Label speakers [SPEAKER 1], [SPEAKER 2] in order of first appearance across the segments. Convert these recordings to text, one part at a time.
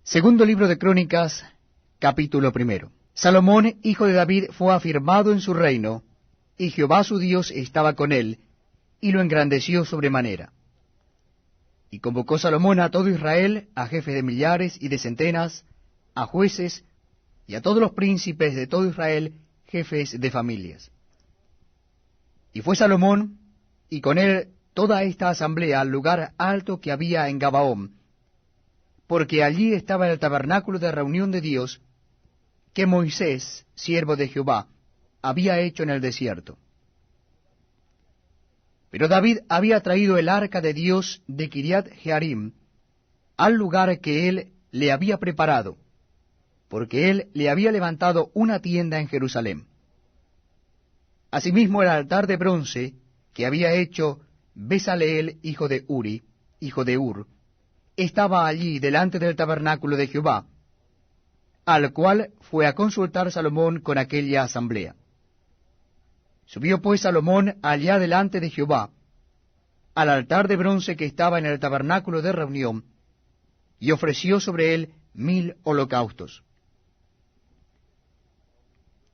[SPEAKER 1] Segundo libro de Crónicas, capítulo 1. Salomón, hijo de David, fue afirmado en su reino, y Jehová su Dios estaba con él, y lo engrandeció sobremanera. Y convocó Salomón a todo Israel, a jefes de millares y de centenas, a jueces, y a todos los príncipes de todo Israel, jefes de familias. Y fue Salomón, y con él toda esta asamblea, al lugar alto que había en Gabaón, porque allí estaba el tabernáculo de reunión de Dios, que Moisés, siervo de Jehová, había hecho en el desierto. Pero David había traído el arca de Dios de Kiriat Jearim al lugar que él le había preparado, porque él le había levantado una tienda en Jerusalén. Asimismo el altar de bronce que había hecho Besaleel, hijo de Uri, hijo de Ur, estaba allí delante del tabernáculo de Jehová, al cual fue a consultar Salomón con aquella asamblea. Subió pues Salomón allá delante de Jehová, al altar de bronce que estaba en el tabernáculo de reunión, y ofreció sobre él 1000 holocaustos.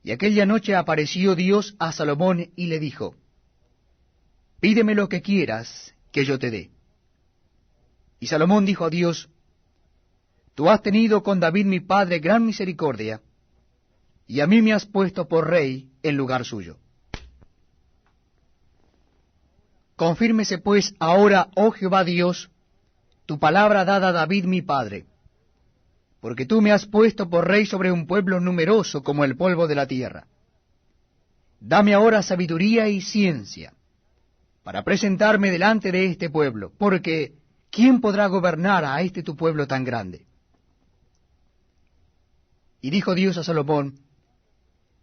[SPEAKER 1] Y aquella noche apareció Dios a Salomón y le dijo: Pídeme lo que quieras, que yo te dé. Y Salomón dijo a Dios: Tú has tenido con David mi padre gran misericordia, y a mí me has puesto por rey en lugar suyo. Confírmese pues ahora, oh Jehová Dios, tu palabra dada a David mi padre, porque tú me has puesto por rey sobre un pueblo numeroso como el polvo de la tierra. Dame ahora sabiduría y ciencia, para presentarme delante de este pueblo, porque ¿quién podrá gobernar a este tu pueblo tan grande? Y dijo Dios a Salomón: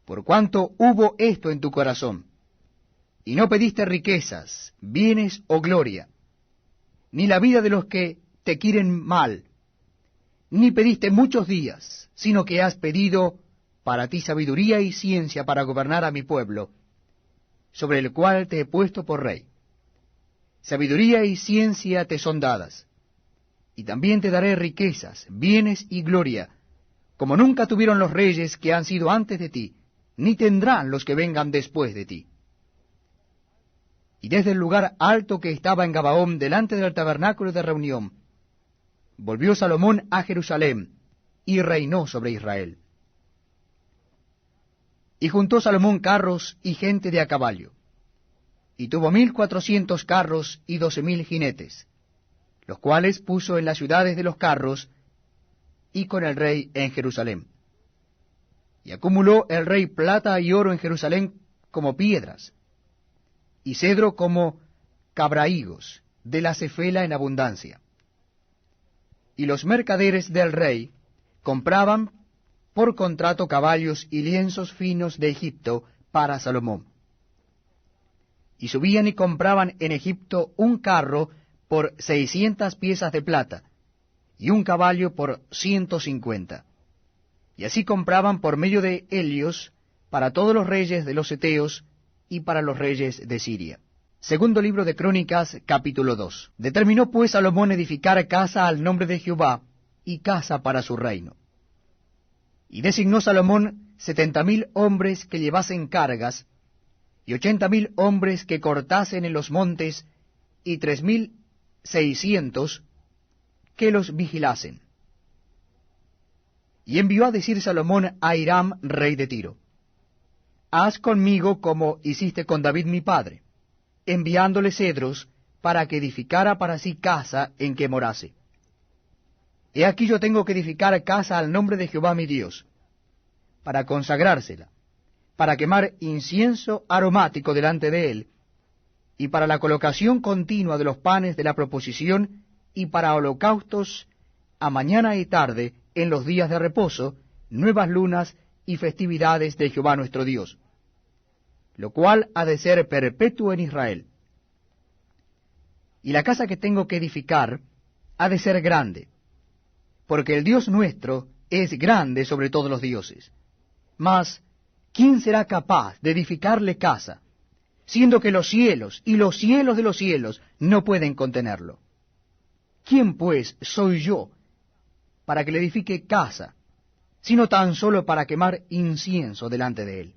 [SPEAKER 1] Por cuanto hubo esto en tu corazón, y no pediste riquezas, bienes o gloria, ni la vida de los que te quieren mal, ni pediste muchos días, sino que has pedido para ti sabiduría y ciencia para gobernar a mi pueblo, sobre el cual te he puesto por rey. Sabiduría y ciencia te son dadas, y también te daré riquezas, bienes y gloria, como nunca tuvieron los reyes que han sido antes de ti, ni tendrán los que vengan después de ti. Y desde el lugar alto que estaba en Gabaón, delante del tabernáculo de reunión, volvió Salomón a Jerusalén, y reinó sobre Israel. Y juntó Salomón carros y gente de a caballo, y tuvo 1400 carros y 12,000 jinetes, los cuales puso en las ciudades de los carros, y con el rey en Jerusalén. Y acumuló el rey plata y oro en Jerusalén como piedras, y cedro como cabrahigos, de la cefela en abundancia. Y los mercaderes del rey compraban por contrato caballos y lienzos finos de Egipto para Salomón. Y subían y compraban en Egipto un carro por 600 piezas de plata, y un caballo por 150. Y así compraban por medio de Helios para todos los reyes de los Eteos y para los reyes de Siria. Segundo libro de Crónicas, capítulo 2. Determinó pues Salomón edificar casa al nombre de Jehová, y casa para su reino. Y designó Salomón 70,000 hombres que llevasen cargas, y 80,000 hombres que cortasen en los montes, y 3,600 que los vigilasen. Y envió a decir Salomón a Hiram, rey de Tiro: Haz conmigo como hiciste con David mi padre, enviándole cedros para que edificara para sí casa en que morase. He aquí yo tengo que edificar casa al nombre de Jehová mi Dios, para consagrársela, para quemar incienso aromático delante de él, y para la colocación continua de los panes de la proposición, y para holocaustos a mañana y tarde en los días de reposo, nuevas lunas y festividades de Jehová nuestro Dios, lo cual ha de ser perpetuo en Israel. Y la casa que tengo que edificar ha de ser grande, porque el Dios nuestro es grande sobre todos los dioses. Mas, ¿quién será capaz de edificarle casa, siendo que los cielos y los cielos de los cielos no pueden contenerlo? ¿Quién pues soy yo para que le edifique casa, sino tan solo para quemar incienso delante de él.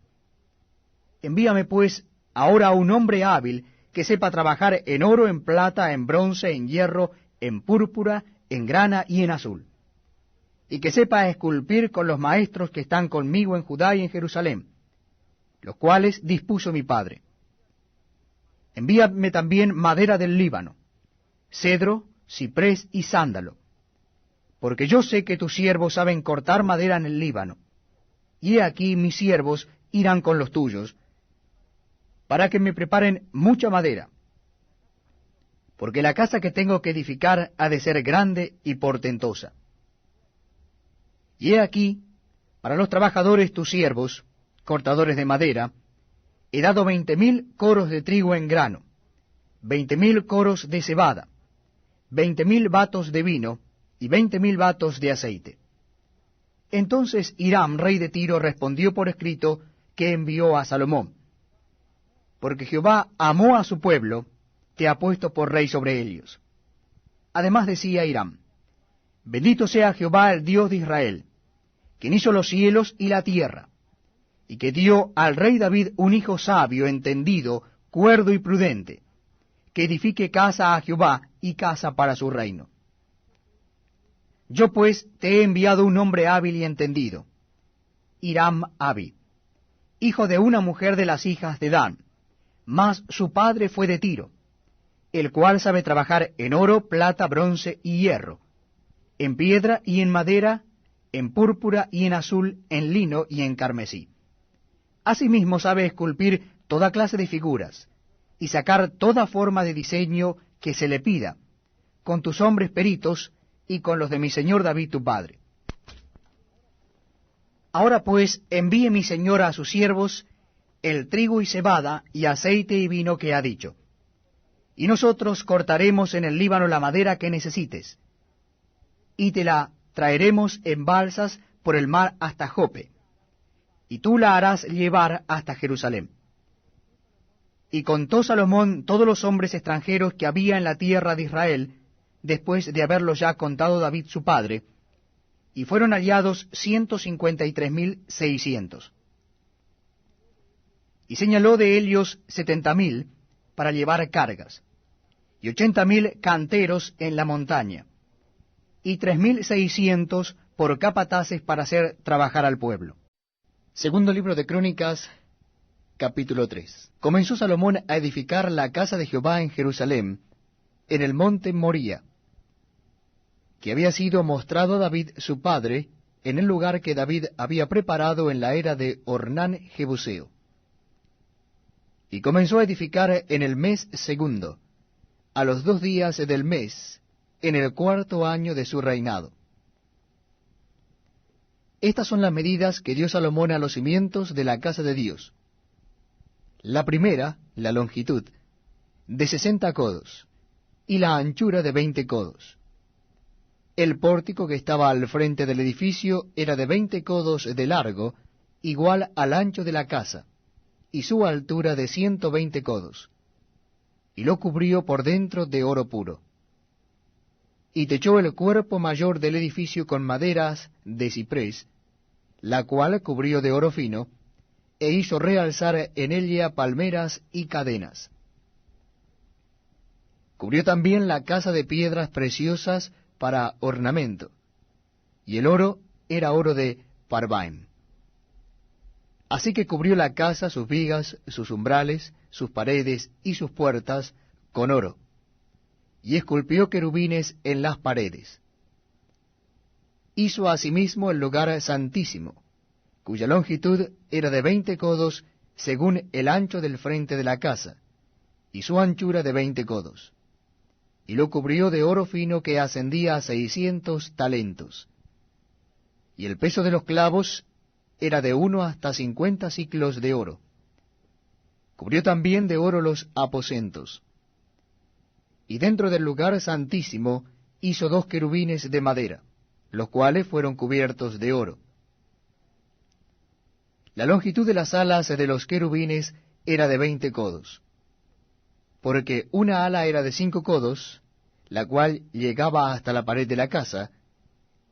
[SPEAKER 1] Envíame pues ahora a un hombre hábil que sepa trabajar en oro, en plata, en bronce, en hierro, en púrpura, en grana y en azul, y que sepa esculpir con los maestros que están conmigo en Judá y en Jerusalén, los cuales dispuso mi padre. Envíame también madera del Líbano, cedro, ciprés y sándalo, porque yo sé que tus siervos saben cortar madera en el Líbano, y he aquí mis siervos irán con los tuyos, para que me preparen mucha madera, porque la casa que tengo que edificar ha de ser grande y portentosa. Y he aquí, para los trabajadores tus siervos, cortadores de madera, he dado 20,000 coros de trigo en grano, 20,000 coros de cebada, 20,000 batos de vino, y 20,000 batos de aceite. Entonces Hiram, rey de Tiro, respondió por escrito que envió a Salomón, porque Jehová amó a su pueblo, te ha puesto por rey sobre ellos. Además decía Hiram, bendito sea Jehová el Dios de Israel, quien hizo los cielos y la tierra, y que dio al rey David un hijo sabio, entendido, cuerdo y prudente, que edifique casa a Jehová y casa para su reino. Yo pues te he enviado un hombre hábil y entendido, Hiram Abi, hijo de una mujer de las hijas de Dan, mas su padre fue de Tiro, el cual sabe trabajar en oro, plata, bronce y hierro, en piedra y en madera, en púrpura y en azul, en lino y en carmesí. Asimismo sabe esculpir toda clase de figuras, y sacar toda forma de diseño que se le pida, con tus hombres peritos, y con los de mi señor David tu padre. Ahora pues envíe mi señor a sus siervos el trigo y cebada, y aceite y vino que ha dicho. Y nosotros cortaremos en el Líbano la madera que necesites, y te la traeremos en balsas por el mar hasta Jope, y tú la harás llevar hasta Jerusalén. Y contó Salomón todos los hombres extranjeros que había en la tierra de Israel, después de haberlo ya contado David su padre, y fueron hallados 153,600. Y señaló de ellos 70,000 para llevar cargas, y 80,000 canteros en la montaña, y 3,600 por capataces para hacer trabajar al pueblo. Segundo libro de Crónicas, capítulo 3. Comenzó Salomón a edificar la casa de Jehová en Jerusalén, en el monte Moría, que había sido mostrado a David su padre, en el lugar que David había preparado en la era de Ornán Jebuseo. Y comenzó a edificar en el mes segundo, a los 2 días del mes, en el 4º año de su reinado. Estas son las medidas que dio Salomón a los cimientos de la casa de Dios. La primera, la longitud, de 60 codos, y la anchura de 20 codos. El pórtico que estaba al frente del edificio era de 20 codos de largo, igual al ancho de la casa, y su altura de 120 codos, y lo cubrió por dentro de oro puro. Y techó el cuerpo mayor del edificio con maderas de ciprés, la cual cubrió de oro fino, e hizo realzar en ella palmeras y cadenas. Cubrió también la casa de piedras preciosas para ornamento, y el oro era oro de Parvaim. Así que cubrió la casa, sus vigas, sus umbrales, sus paredes y sus puertas con oro, y esculpió querubines en las paredes. Hizo asimismo el lugar santísimo, cuya longitud era de 20 codos según el ancho del frente de la casa, y su anchura de 20 codos. Y lo cubrió de oro fino que ascendía a 600 talentos. Y el peso de los clavos era de 1 hasta 50 siclos de oro. Cubrió también de oro los aposentos. Y dentro del lugar santísimo hizo 2 querubines de madera, los cuales fueron cubiertos de oro. La longitud de las alas de los querubines era de 20 codos, porque una ala era de 5 codos, la cual llegaba hasta la pared de la casa,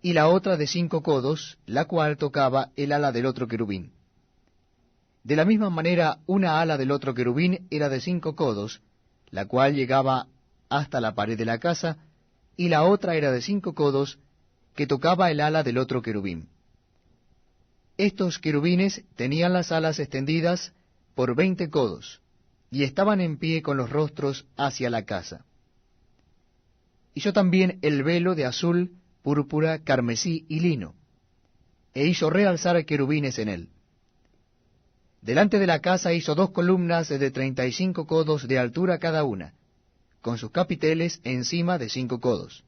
[SPEAKER 1] y la otra de 5 codos, la cual tocaba el ala del otro querubín. De la misma manera, una ala del otro querubín era de 5 codos, la cual llegaba hasta la pared de la casa, y la otra era de 5 codos, que tocaba el ala del otro querubín. Estos querubines tenían las alas extendidas por 20 codos, y estaban en pie con los rostros hacia la casa. Hizo también el velo de azul, púrpura, carmesí y lino, e hizo realzar querubines en él. Delante de la casa hizo 2 columnas de 35 codos de altura cada una, con sus capiteles encima de 5 codos.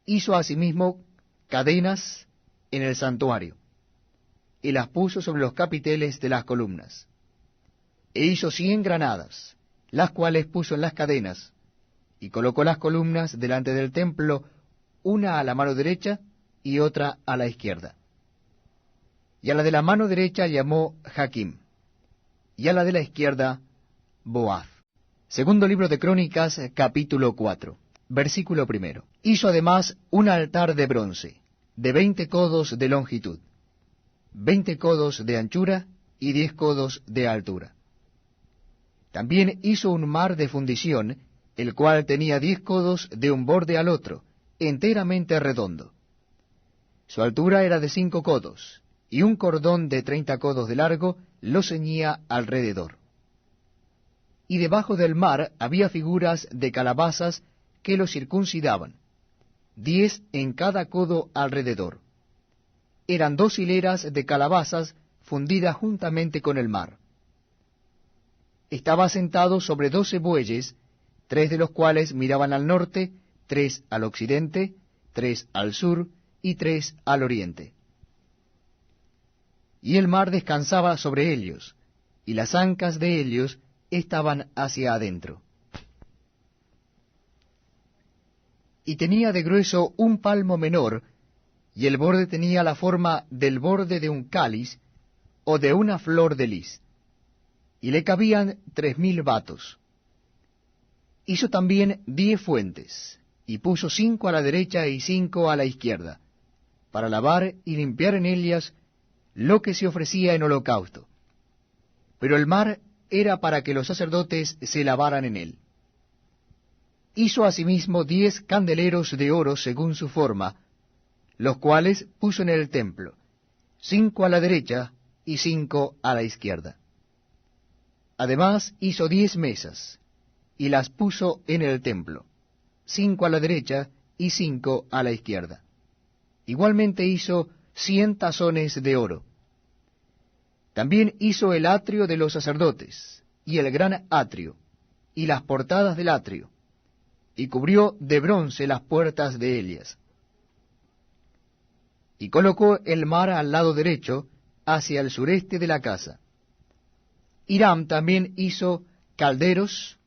[SPEAKER 1] Hizo asimismo cadenas en el santuario, y las puso sobre los capiteles de las columnas. E hizo 100 granadas, las cuales puso en las cadenas, y colocó las columnas delante del templo, una a la mano derecha y otra a la izquierda. Y a la de la mano derecha llamó Jaquim, y a la de la izquierda Boaz. Segundo libro de Crónicas, capítulo 4, versículo 1. Hizo además un altar de bronce, de 20 codos de longitud, 20 codos de anchura y 10 codos de altura. También hizo un mar de fundición, el cual tenía 10 codos de un borde al otro, enteramente redondo. Su altura era de 5 codos, y un cordón de 30 codos de largo lo ceñía alrededor. Y debajo del mar había figuras de calabazas que lo circuncidaban, 10 en cada codo alrededor. Eran 2 hileras de calabazas fundidas juntamente con el mar. Estaba sentado sobre 12 bueyes, 3 de los cuales miraban al norte, 3 al occidente, 3 al sur y 3 al oriente. Y el mar descansaba sobre ellos, y las ancas de ellos estaban hacia adentro. Y tenía de grueso un palmo menor, y el borde tenía la forma del borde de un cáliz o de una flor de lis, y le cabían 3000 batos. Hizo también 10 fuentes, y puso 5 a la derecha y 5 a la izquierda, para lavar y limpiar en ellas lo que se ofrecía en holocausto. Pero el mar era para que los sacerdotes se lavaran en él. Hizo asimismo 10 candeleros de oro según su forma, los cuales puso en el templo, 5 a la derecha y 5 a la izquierda. Además hizo 10 mesas, y las puso en el templo, 5 a la derecha y 5 a la izquierda. Igualmente hizo 100 tazones de oro. También hizo el atrio de los sacerdotes, y el gran atrio, y las portadas del atrio, y cubrió de bronce las puertas de ellas. Y colocó el mar al lado derecho, hacia el sureste de la casa. Hiram también hizo calderos,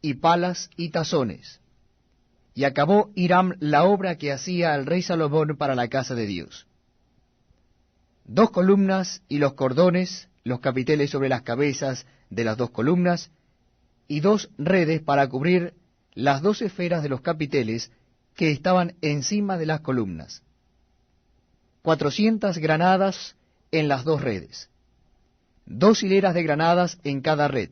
[SPEAKER 1] y palas, y tazones. Y acabó Hiram la obra que hacía el rey Salomón para la casa de Dios. 2 columnas y los cordones, los capiteles sobre las cabezas de las 2 columnas, y 2 redes para cubrir las 2 esferas de los capiteles que estaban encima de las columnas. 400 granadas en las 2 redes, 2 hileras de granadas en cada red,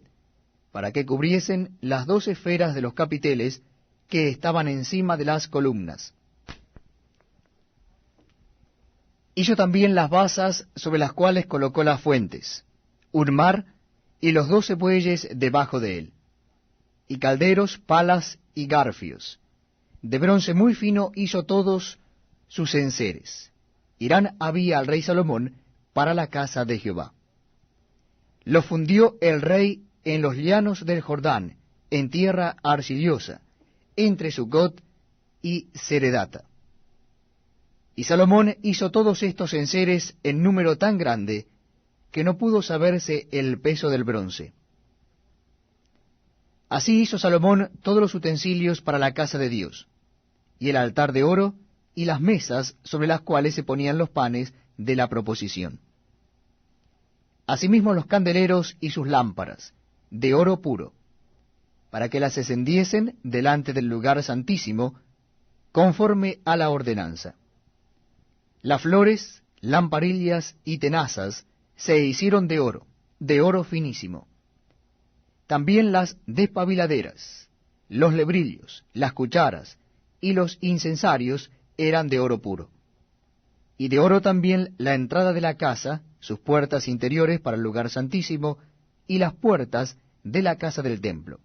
[SPEAKER 1] para que cubriesen las 2 esferas de los capiteles que estaban encima de las columnas. Hizo también las basas sobre las cuales colocó las fuentes, un mar y los 12 bueyes debajo de él, y calderos, palas y garfios. De bronce muy fino hizo todos sus enseres. Hiram había al rey Salomón para la casa de Jehová. Lo fundió el rey en los llanos del Jordán, en tierra arcillosa, entre Sucot y Seredata. Y Salomón hizo todos estos enseres en número tan grande que no pudo saberse el peso del bronce. Así hizo Salomón todos los utensilios para la casa de Dios, y el altar de oro, y las mesas sobre las cuales se ponían los panes de la proposición. Asimismo los candeleros y sus lámparas, de oro puro, para que las encendiesen delante del lugar santísimo, conforme a la ordenanza. Las flores, lamparillas y tenazas se hicieron de oro finísimo. También las despabiladeras, los lebrillos, las cucharas y los incensarios eran de oro puro. Y de oro también la entrada de la casa, sus puertas interiores para el lugar santísimo, y las puertas de la casa del templo.